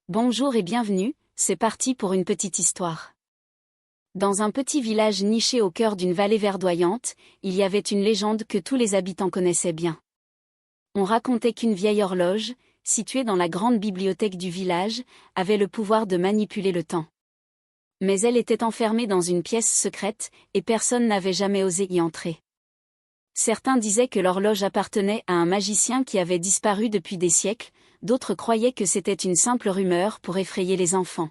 Bonjour et bienvenue, c'est parti pour une petite histoire. Dans un petit village niché au cœur d'une vallée verdoyante, il y avait une légende que tous les habitants connaissaient bien. On racontait qu'une vieille horloge, située dans la grande bibliothèque du village, avait le pouvoir de manipuler le temps. Mais elle était enfermée dans une pièce secrète, et personne n'avait jamais osé y entrer. Certains disaient que l'horloge appartenait à un magicien qui avait disparu depuis des siècles, d'autres croyaient que c'était une simple rumeur pour effrayer les enfants.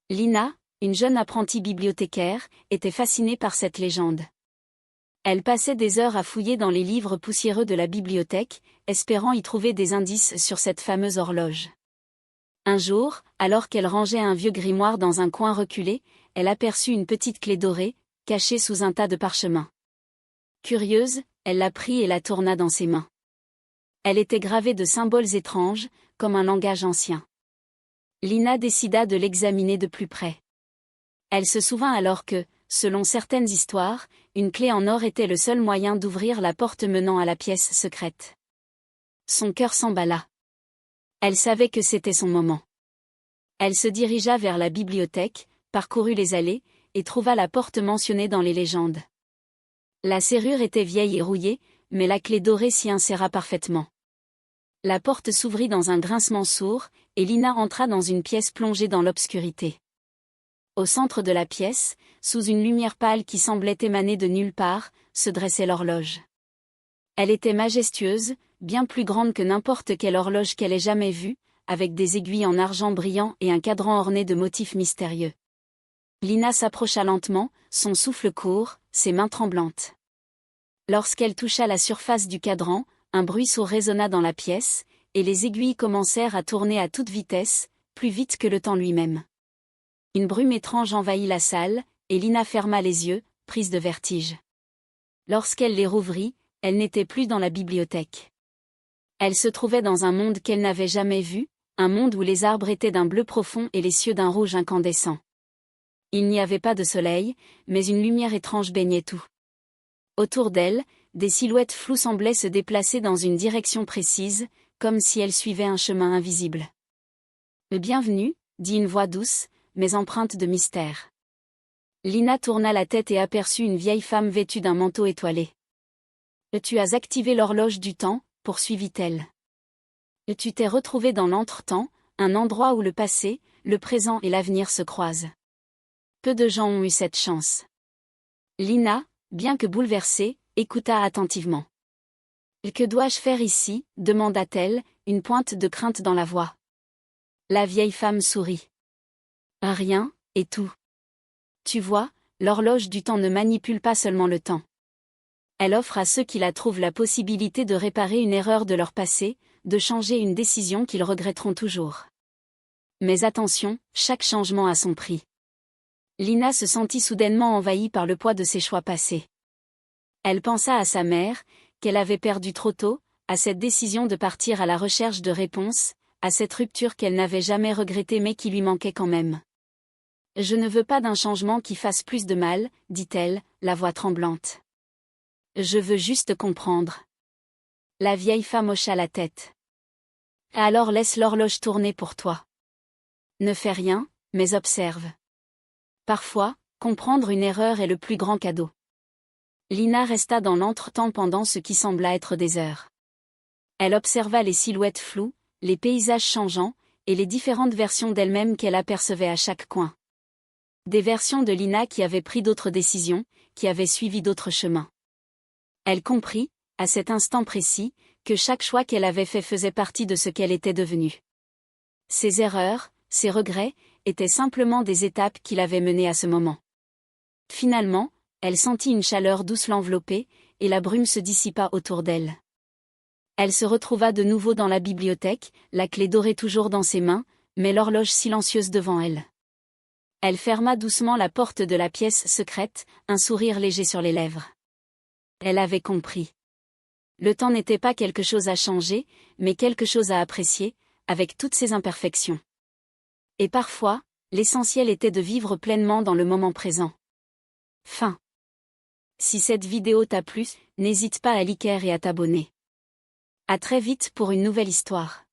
Lina, une jeune apprentie bibliothécaire, était fascinée par cette légende. Elle passait des heures à fouiller dans les livres poussiéreux de la bibliothèque, espérant y trouver des indices sur cette fameuse horloge. Un jour, alors qu'elle rangeait un vieux grimoire dans un coin reculé, elle aperçut une petite clé dorée, cachée sous un tas de parchemins. Curieuse, elle la prit et la tourna dans ses mains. Elle était gravée de symboles étranges, comme un langage ancien. Lina décida de l'examiner de plus près. Elle se souvint alors que, selon certaines histoires, une clé en or était le seul moyen d'ouvrir la porte menant à la pièce secrète. Son cœur s'emballa. Elle savait que c'était son moment. Elle se dirigea vers la bibliothèque, parcourut les allées, et trouva la porte mentionnée dans les légendes. La serrure était vieille et rouillée, mais la clé dorée s'y inséra parfaitement. La porte s'ouvrit dans un grincement sourd, et Lina entra dans une pièce plongée dans l'obscurité. Au centre de la pièce, sous une lumière pâle qui semblait émaner de nulle part, se dressait l'horloge. Elle était majestueuse, bien plus grande que n'importe quelle horloge qu'elle ait jamais vue, avec des aiguilles en argent brillant et un cadran orné de motifs mystérieux. Lina s'approcha lentement, son souffle court, ses mains tremblantes. Lorsqu'elle toucha la surface du cadran, un bruit sourd résonna dans la pièce, et les aiguilles commencèrent à tourner à toute vitesse, plus vite que le temps lui-même. Une brume étrange envahit la salle, et Lina ferma les yeux, prise de vertige. Lorsqu'elle les rouvrit, elle n'était plus dans la bibliothèque. Elle se trouvait dans un monde qu'elle n'avait jamais vu, un monde où les arbres étaient d'un bleu profond et les cieux d'un rouge incandescent. Il n'y avait pas de soleil, mais une lumière étrange baignait tout. Autour d'elle, des silhouettes floues semblaient se déplacer dans une direction précise, comme si elles suivaient un chemin invisible. « Bienvenue », dit une voix douce, mais empreinte de mystère. Lina tourna la tête et aperçut une vieille femme vêtue d'un manteau étoilé. « Tu as activé l'horloge du temps », poursuivit-elle. « Tu t'es retrouvée dans l'entre-temps, un endroit où le passé, le présent et l'avenir se croisent. Peu de gens ont eu cette chance. » Lina, bien que bouleversée, écouta attentivement. « Que dois-je faire ici ?» demanda-t-elle, une pointe de crainte dans la voix. La vieille femme sourit. « Rien, et tout. Tu vois, l'horloge du temps ne manipule pas seulement le temps. Elle offre à ceux qui la trouvent la possibilité de réparer une erreur de leur passé, de changer une décision qu'ils regretteront toujours. Mais attention, chaque changement a son prix. » Lina se sentit soudainement envahie par le poids de ses choix passés. Elle pensa à sa mère, qu'elle avait perdue trop tôt, à cette décision de partir à la recherche de réponses, à cette rupture qu'elle n'avait jamais regrettée mais qui lui manquait quand même. « Je ne veux pas d'un changement qui fasse plus de mal, » dit-elle, la voix tremblante. « Je veux juste comprendre. » La vieille femme hocha la tête. « Alors laisse l'horloge tourner pour toi. Ne fais rien, mais observe. Parfois, comprendre une erreur est le plus grand cadeau. » Lina resta dans l'entre-temps pendant ce qui sembla être des heures. Elle observa les silhouettes floues, les paysages changeants, et les différentes versions d'elle-même qu'elle apercevait à chaque coin. Des versions de Lina qui avaient pris d'autres décisions, qui avaient suivi d'autres chemins. Elle comprit, à cet instant précis, que chaque choix qu'elle avait fait faisait partie de ce qu'elle était devenue. Ses erreurs, ses regrets, étaient simplement des étapes qui l'avaient menée à ce moment. Finalement, elle sentit une chaleur douce l'envelopper, et la brume se dissipa autour d'elle. Elle se retrouva de nouveau dans la bibliothèque, la clé dorée toujours dans ses mains, mais l'horloge silencieuse devant elle. Elle ferma doucement la porte de la pièce secrète, un sourire léger sur les lèvres. Elle avait compris. Le temps n'était pas quelque chose à changer, mais quelque chose à apprécier, avec toutes ses imperfections. Et parfois, l'essentiel était de vivre pleinement dans le moment présent. Fin. Si cette vidéo t'a plu, n'hésite pas à liker et à t'abonner. À très vite pour une nouvelle histoire.